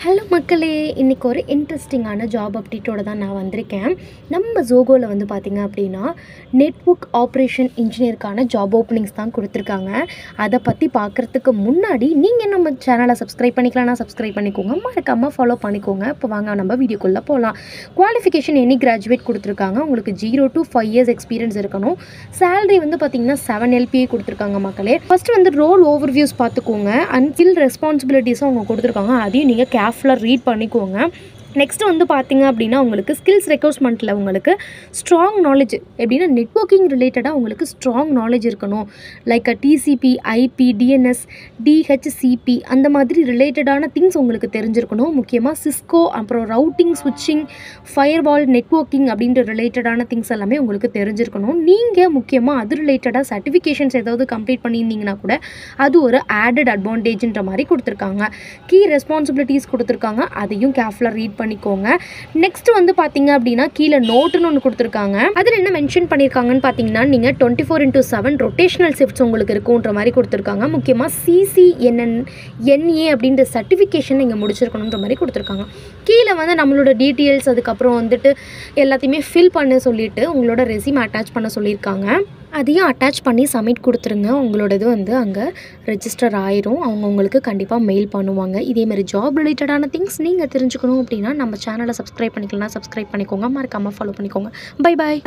Hello மக்களே, இன்றைக்கி ஒரு இன்ட்ரெஸ்டிங்கான ஜாப் அப்டேட்டோடு தான் நான் வந்திருக்கேன். நம்ம ஜோகோவில் வந்து பார்த்திங்க அப்படின்னா நெட்வொர்க் ஆப்ரேஷன் இன்ஜினியருக்கான ஜாப் ஓப்பனிங்ஸ் தான் கொடுத்துருக்காங்க. அதை பற்றி பார்க்குறதுக்கு முன்னாடி நீங்கள் நம்ம சேனலை சப்ஸ்கிரைப் பண்ணிக்கலாம்னா சப்ஸ்கிரைப் பண்ணிக்கோங்க, மறக்காமல் ஃபாலோ பண்ணிக்கோங்க. இப்போ வாங்க நம்ம வீடியோக்குள்ளே போகலாம். குவாலிஃபிகேஷன் எனி கிராஜுவேட் கொடுத்துருக்காங்க. உங்களுக்கு 0 to 5 years எக்ஸ்பீரியன்ஸ் இருக்கணும். சேலரி வந்து பார்த்திங்கன்னா 7 LPA கொடுத்துருக்காங்க மக்களே. ஃபஸ்ட்டு வந்து ரோல் ஓவர்வியூஸ் பார்த்துக்கோங்க. அன்ஸ்கில் ரெஸ்பான்சிபிலிட்டிஸும் அவங்க கொடுத்துருக்காங்க. அதையும் நீங்கள் கேர்ஃபுல்லாக ரீட் பண்ணிக்கோங்க. நெக்ஸ்ட்டு வந்து பார்த்திங்க அப்படின்னா உங்களுக்கு ஸ்கில்ஸ் ரெக்வயர்மெண்ட்டில் உங்களுக்கு ஸ்ட்ராங் நாலேஜ் எப்படின்னா நெட்வொர்க்கிங் ரிலேட்டடாக உங்களுக்கு ஸ்ட்ராங் நாலேஜ் இருக்கணும். Like TCP, IP, DNS, DHCP அந்த மாதிரி ரிலேட்டடான திங்ஸ் உங்களுக்கு தெரிஞ்சிருக்கணும். முக்கியமாக சிஸ்கோ, அப்புறம் ரவுட்டிங், ஸ்விட்சிங், ஃபயர்வால், நெட்வொர்க்கிங் அப்படின்ற ரிலேட்டடான திங்ஸ் எல்லாமே உங்களுக்கு தெரிஞ்சிருக்கணும். நீங்கள் முக்கியமாக அது ரிலேட்டடாக சர்டிஃபிகேஷன்ஸ் ஏதாவது கம்ப்ளீட் பண்ணியிருந்தீங்கன்னா கூட அது ஒரு ஆடட் அட்வான்டேஜ்ன்ற மாதிரி கொடுத்துருக்காங்க. கீ ரெஸ்பான்சிபிலிட்டிஸ் கொடுத்துருக்காங்க. அதையும் கேர்ஃபுல்லாக ரீட் பண்ணிக்கோங்க. நெக்ஸ்ட் வந்து பார்த்தீங்க அப்படின்னா கீழே நோட்டுன்னு ஒன்று கொடுத்துருக்காங்க. அதில் என்ன மென்ஷன் பண்ணியிருக்காங்கன்னு பார்த்தீங்கன்னா நீங்கள் 24/7 ரொட்டேஷனல் ஷிஃப்ட்ஸ் உங்களுக்கு இருக்குன்ற மாதிரி கொடுத்துருக்காங்க. முக்கியமாக CCNA அப்படின்ற சர்டிஃபிகேஷன் நீங்கள் முடிச்சிருக்கணுன்ற மாதிரி கொடுத்துருக்காங்க. கீழே வந்து நம்மளோட டீட்டெயில்ஸ், அதுக்கப்புறம் வந்துட்டு எல்லாத்தையுமே ஃபில் பண்ண சொல்லிவிட்டு உங்களோட ரெஸ்யூம் அட்டாச் பண்ண சொல்லியிருக்காங்க. அதையும் அட்டாச் பண்ணி சப்மிட் கொடுத்துருங்க. உங்களோடது வந்து அங்கே ரெஜிஸ்டர் ஆயிரும். அவங்க உங்களுக்கு கண்டிப்பாக மெயில் பண்ணுவாங்க. இதேமாதிரி ஜாப் ரிலேட்டடான திங்ஸ் நீங்கள் தெரிஞ்சுக்கணும் அப்படின்னா நம்ம சேனலை சப்ஸ்கிரைப் பண்ணிக்கலாம், சப்ஸ்கிரைப் பண்ணிக்கோங்க, மறக்காமல் ஃபாலோ பண்ணிக்கோங்க. Bye bye.